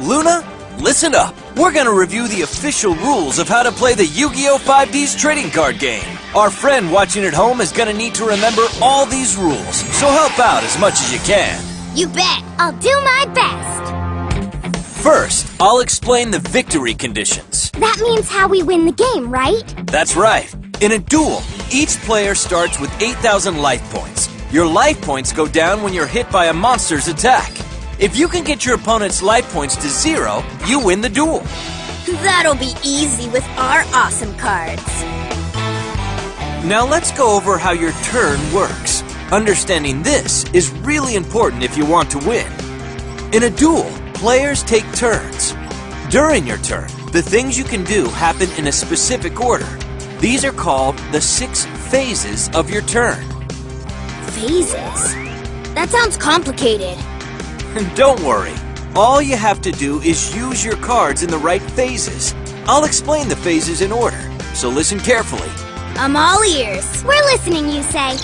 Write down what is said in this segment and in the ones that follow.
Luna, listen up. We're gonna review the official rules of how to play the Yu-Gi-Oh! 5D's trading card game. Our friend watching at home is gonna need to remember all these rules, so help out as much as you can. You bet. I'll do my best. First, I'll explain the victory conditions. That means how we win the game, right? That's right. In a duel, each player starts with 8,000 life points. Your life points go down when you're hit by a monster's attack. If you can get your opponent's life points to 0, you win the duel. That'll be easy with our awesome cards. Now let's go over how your turn works. Understanding this is really important if you want to win. In a duel, players take turns. During your turn, the things you can do happen in a specific order. These are called the 6 phases of your turn. Phases? That sounds complicated. Don't worry. All you have to do is use your cards in the right phases. I'll explain the phases in order, so listen carefully. I'm all ears. We're listening, you say.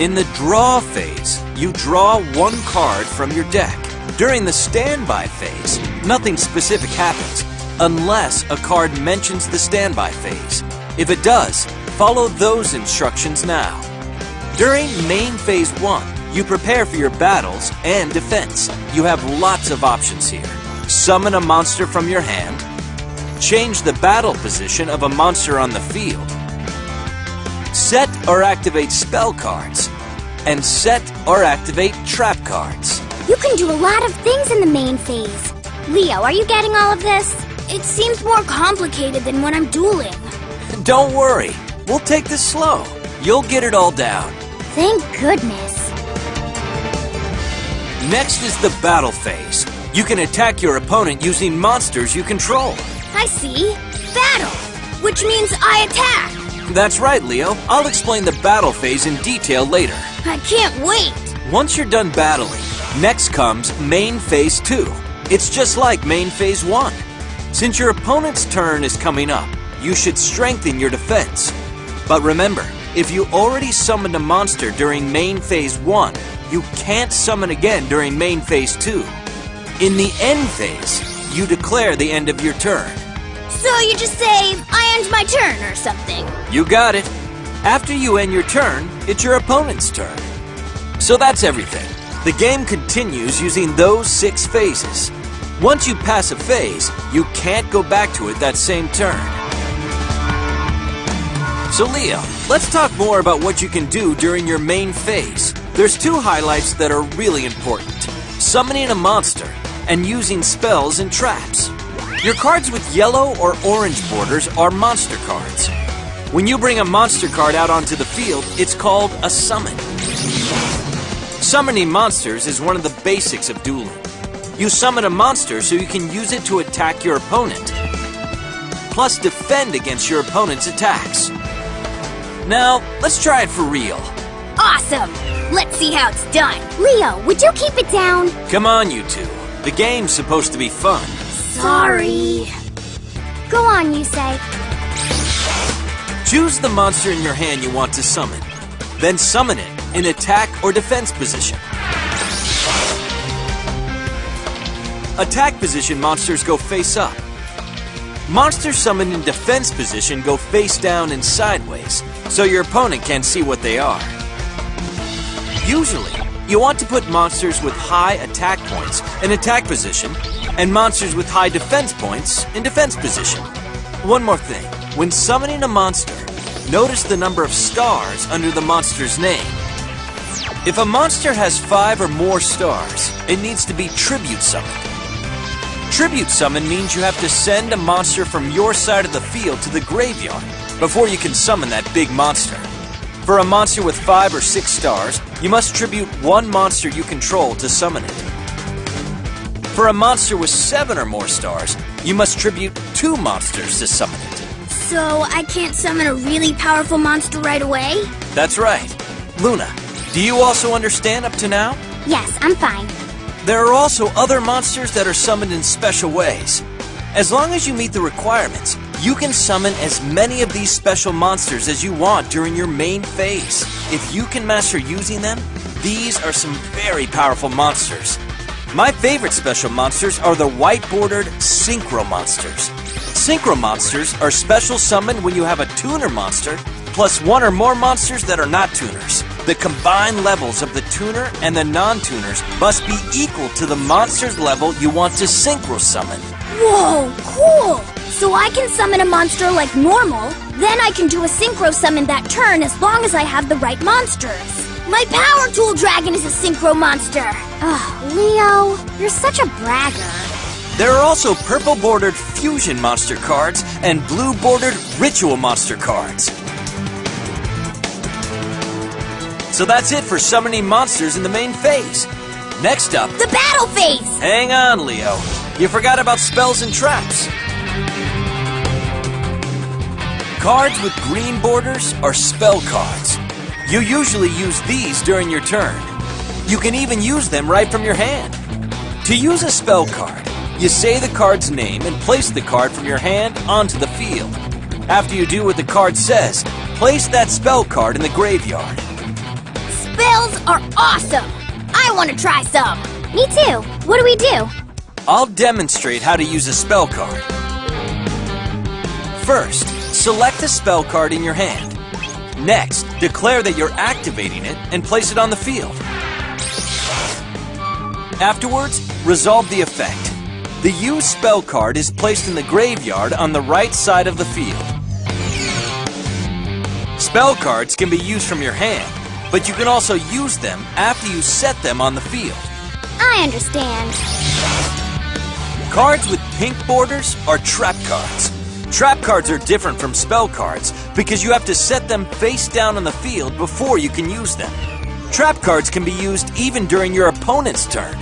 In the draw phase, you draw 1 card from your deck. During the standby phase, nothing specific happens, unless a card mentions the standby phase. If it does, follow those instructions now. During main phase 1, you prepare for your battles and defense. You have lots of options here. Summon a monster from your hand, change the battle position of a monster on the field, set or activate spell cards, and set or activate trap cards. You can do a lot of things in the main phase. Leo, are you getting all of this? It seems more complicated than when I'm dueling. Don't worry, we'll take this slow. You'll get it all down. Thank goodness. Next is the battle phase. You can attack your opponent using monsters you control. I see. Battle, which means I attack. That's right, Leo. I'll explain the battle phase in detail later. I can't wait. Once you're done battling, next comes main phase 2. It's just like main phase 1. Since your opponent's turn is coming up, you should strengthen your defense. But remember, if you already summoned a monster during main phase 1, you can't summon again during main phase 2. In the end phase, you declare the end of your turn. So you just say, I end my turn or something. You got it. After you end your turn, it's your opponent's turn. So that's everything. The game continues using those 6 phases. Once you pass a phase, you can't go back to it that same turn. So Leo, let's talk more about what you can do during your main phase. There's 2 highlights that are really important. Summoning a monster and using spells and traps. Your cards with yellow or orange borders are monster cards. When you bring a monster card out onto the field, it's called a summon. Summoning monsters is one of the basics of dueling. You summon a monster so you can use it to attack your opponent, plus defend against your opponent's attacks. Now, let's try it for real. Awesome! Let's see how it's done. Leo, would you keep it down? Come on, you two. The game's supposed to be fun. Sorry. Go on, you say. Choose the monster in your hand you want to summon. Then summon it in attack or defense position. Attack position monsters go face up. Monsters summoned in defense position go face down and sideways, so your opponent can't see what they are. Usually, you want to put monsters with high attack points in attack position and monsters with high defense points in defense position. One more thing, when summoning a monster, notice the number of stars under the monster's name. If a monster has 5 or more stars, it needs to be tribute summoned. Tribute summon means you have to send a monster from your side of the field to the graveyard before you can summon that big monster. For a monster with 5 or 6 stars, you must tribute 1 monster you control to summon it. For a monster with 7 or more stars, you must tribute 2 monsters to summon it. So I can't summon a really powerful monster right away? That's right. Luna, do you also understand up to now? Yes, I'm fine. There are also other monsters that are summoned in special ways. As long as you meet the requirements, you can summon as many of these special monsters as you want during your main phase. If you can master using them, these are some very powerful monsters. My favorite special monsters are the white-bordered Synchro Monsters. Synchro Monsters are special summoned when you have a tuner monster, plus one or more monsters that are not tuners. The combined levels of the tuner and the non-tuners must be equal to the monster's level you want to synchro summon. Whoa, cool! So I can summon a monster like normal, then I can do a synchro summon that turn as long as I have the right monsters. My Power Tool Dragon is a synchro monster! Ugh, Leo, you're such a bragger. There are also purple-bordered Fusion Monster cards and blue-bordered Ritual Monster cards. So that's it for summoning monsters in the main phase. Next up, The battle phase! hang on, Leo. You forgot about spells and traps. Cards with green borders are spell cards. You usually use these during your turn. You can even use them right from your hand. To use a spell card, you say the card's name and place the card from your hand onto the field. After you do what the card says, place that spell card in the graveyard. Spells are awesome! I want to try some! Me too. What do we do? I'll demonstrate how to use a spell card. First, select a spell card in your hand. Next, declare that you're activating it and place it on the field. Afterwards, resolve the effect. The used spell card is placed in the graveyard on the right side of the field. Spell cards can be used from your hand, but you can also use them after you set them on the field. I understand. Cards with pink borders are trap cards. Trap cards are different from spell cards because you have to set them face down on the field before you can use them. Trap cards can be used even during your opponent's turn.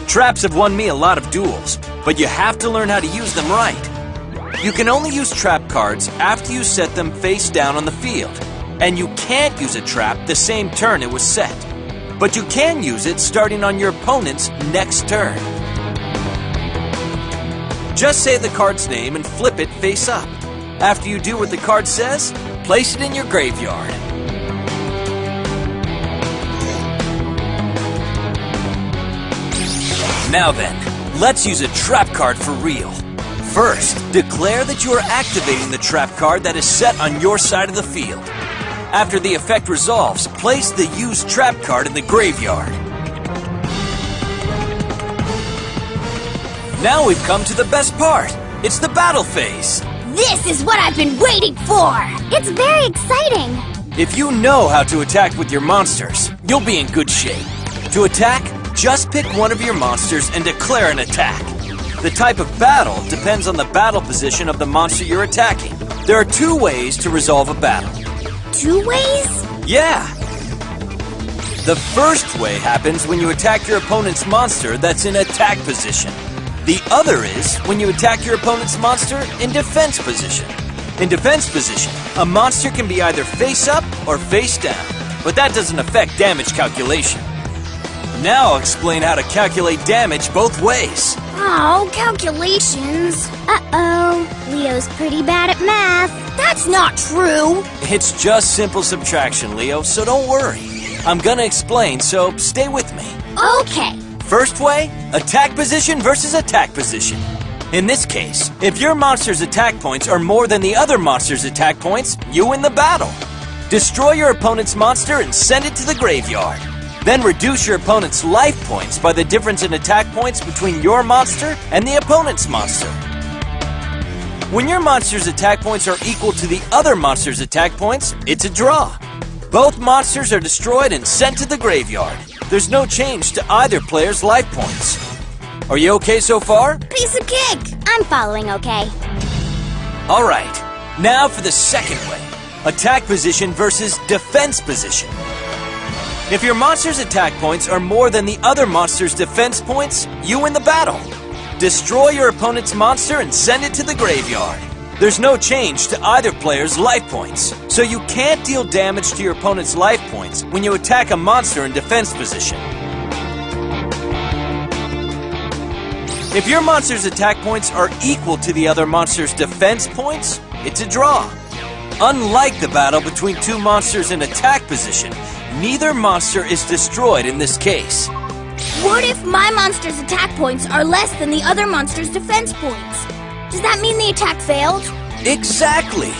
Traps have won me a lot of duels, but you have to learn how to use them right. You can only use trap cards after you set them face down on the field, and you can't use a trap the same turn it was set. But you can use it starting on your opponent's next turn. Just say the card's name and flip it face up. After you do what the card says, place it in your graveyard. Now then, let's use a trap card for real. First, declare that you are activating the trap card that is set on your side of the field. After the effect resolves, place the used trap card in the graveyard. Now we've come to the best part. It's the battle phase. This is what I've been waiting for! It's very exciting! If you know how to attack with your monsters, you'll be in good shape. To attack, just pick one of your monsters and declare an attack. The type of battle depends on the battle position of the monster you're attacking. There are two ways to resolve a battle. 2 ways? Yeah! The first way happens when you attack your opponent's monster that's in attack position. The other is when you attack your opponent's monster in defense position. In defense position, a monster can be either face up or face down, but that doesn't affect damage calculation. Now I'll explain how to calculate damage both ways. Oh, calculations. Uh-oh, Leo's pretty bad at math. That's not true. It's just simple subtraction, Leo, so don't worry. I'm gonna explain, so stay with me. Okay. First way, attack position versus attack position. In this case, if your monster's attack points are more than the other monster's attack points, you win the battle. Destroy your opponent's monster and send it to the graveyard. Then reduce your opponent's life points by the difference in attack points between your monster and the opponent's monster. When your monster's attack points are equal to the other monster's attack points, it's a draw. Both monsters are destroyed and sent to the graveyard. There's no change to either player's life points. Are you okay so far? Piece of cake. I'm following okay. All right, now for the second way. Attack position versus defense position. If your monster's attack points are more than the other monster's defense points, you win the battle. Destroy your opponent's monster and send it to the graveyard. There's no change to either player's life points, so you can't deal damage to your opponent's life points when you attack a monster in defense position. If your monster's attack points are equal to the other monster's defense points, it's a draw. Unlike the battle between two monsters in attack position, neither monster is destroyed in this case. What if my monster's attack points are less than the other monster's defense points? Does that mean the attack failed? Exactly!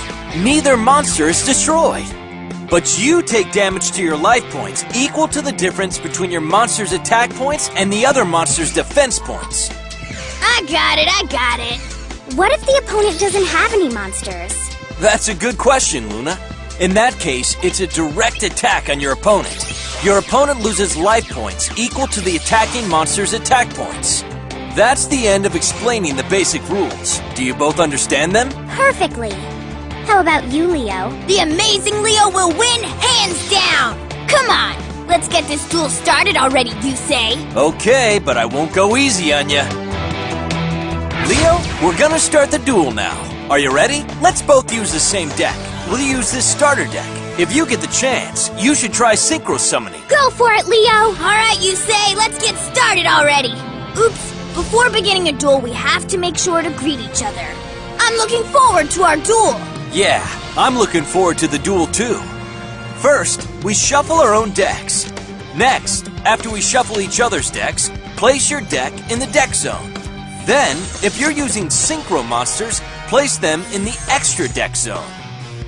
Neither monster is destroyed. But you take damage to your life points equal to the difference between your monster's attack points and the other monster's defense points. I got it. What if the opponent doesn't have any monsters? That's a good question, Luna. In that case, it's a direct attack on your opponent. Your opponent loses life points equal to the attacking monster's attack points. That's the end of explaining the basic rules. Do you both understand them? Perfectly. How about you, Leo? The amazing Leo will win hands down! Come on, let's get this duel started already, you say? Okay, but I won't go easy on ya. Leo, we're gonna start the duel now. Are you ready? Let's both use the same deck. We'll use this starter deck. If you get the chance, you should try synchro summoning. Go for it, Leo! Alright, you say, let's get started already! Oops, before beginning a duel, we have to make sure to greet each other. I'm looking forward to our duel! Yeah, I'm looking forward to the duel too. First, we shuffle our own decks. Next, after we shuffle each other's decks, place your deck in the deck zone. Then, if you're using synchro monsters, place them in the extra deck zone.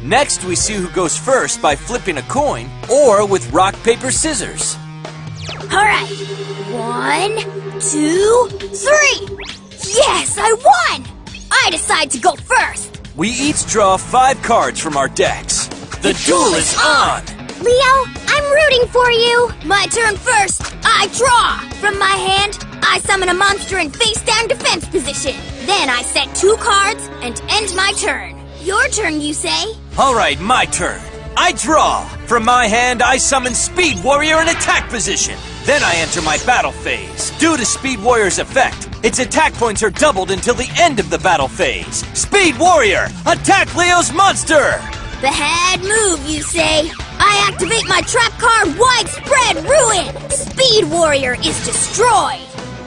Next, we see who goes first by flipping a coin or with rock, paper, scissors. Alright, 1, 2, 3! Yes, I won! I decide to go first! We each draw 5 cards from our decks. The duel is on! Leo, I'm rooting for you! My turn first! I draw! From my hand, I summon a monster in face-down defense position. Then I set 2 cards and end my turn. Your turn, you say? Alright, my turn. I draw! From my hand, I summon Speed Warrior in attack position. Then I enter my battle phase. Due to Speed Warrior's effect, its attack points are doubled until the end of the battle phase. Speed Warrior, attack Leo's monster! Bad move, you say? I activate my trap card, Widespread Ruin! Speed Warrior is destroyed!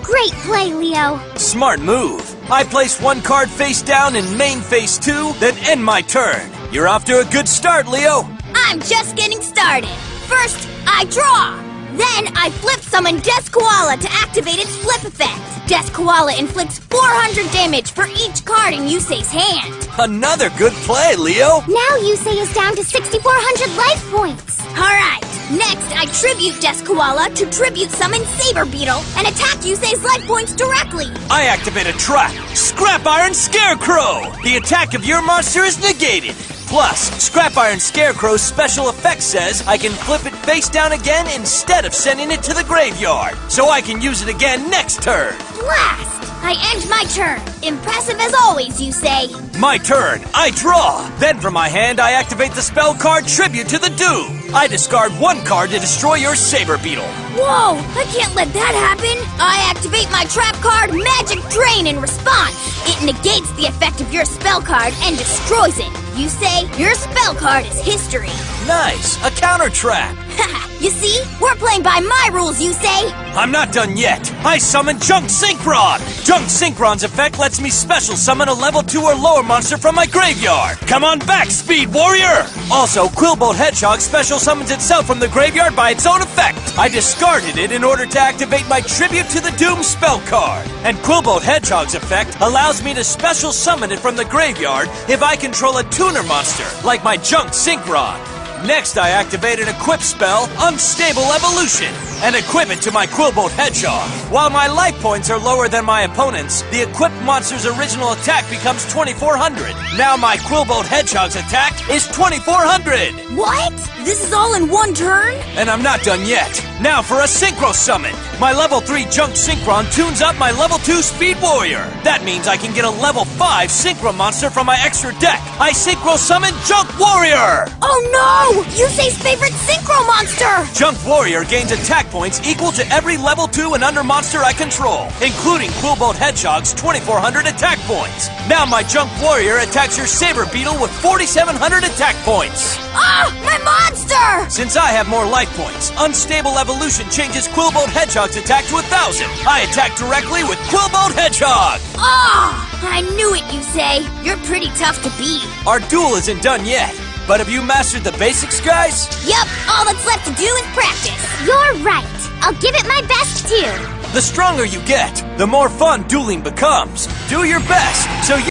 Great play, Leo. Smart move. I place 1 card face down in main phase 2, then end my turn. You're off to a good start, Leo. I'm just getting started. First, I draw. Then I flip summon Death Koala to activate its flip effect. Death Koala inflicts 400 damage for each card in Yusei's hand. Another good play, Leo. Now Yusei is down to 6,400 life points. Alright, next I tribute Death Koala to tribute summon Saber Beetle and attack Yusei's life points directly. I activate a trap. Scrap Iron Scarecrow. The attack of your monster is negated. Plus, Scrap Iron Scarecrow's special effect says I can flip it face down again instead of sending it to the graveyard, so I can use it again next turn. Blast! I end my turn. Impressive as always, you say. My turn. I draw. Then from my hand, I activate the spell card Tribute to the Doom. I discard 1 card to destroy your Saber Beetle. Whoa! I can't let that happen! I activate my trap card Magic Drain in response. It negates the effect of your spell card and destroys it. You say your spell card is history. Nice. A counter trap. Haha, you see? We're playing by my rules, you say? I'm not done yet. I summon Junk Synchron. Junk Synchron's effect lets me special summon a level 2 or lower monster from my graveyard. Come on back, Speed Warrior! Also, Quillbolt Hedgehog special summons itself from the graveyard by its own effect. I discarded it in order to activate my Tribute to the Doom spell card. And Quillbolt Hedgehog's effect allows me to special summon it from the graveyard if I control a tuner monster, like my Junk Synchron. Next, I activate an equip spell, Unstable Evolution, and equip it to my Quillbolt Hedgehog. While my life points are lower than my opponent's, the equipped monster's original attack becomes 2,400. Now my Quillbolt Hedgehog's attack is 2,400! What? This is all in one turn? And I'm not done yet. Now for a Synchro Summon. My level 3 Junk Synchron tunes up my level 2 Speed Warrior. That means I can get a level 5 Synchro monster from my extra deck. I Synchro Summon Junk Warrior! Oh no! Yusei's favorite Synchro monster! Junk Warrior gains attack points equal to every level 2 and under monster I control, including Quillbolt Hedgehog's 2,400 attack points. Now my Junk Warrior attacks your Saber Beetle with 4,700 attack points. Ah! My monster! Since I have more life points, Unstable Evolution changes Quillbolt Hedgehog's attack to 1,000. I attack directly with Quillbolt Hedgehog! Ah! I knew it, you say. You're pretty tough to beat. Our duel isn't done yet, but have you mastered the basics, guys? Yup, all that's left to do is practice. You're right. I'll give it my best too. The stronger you get, the more fun dueling becomes. Do your best so you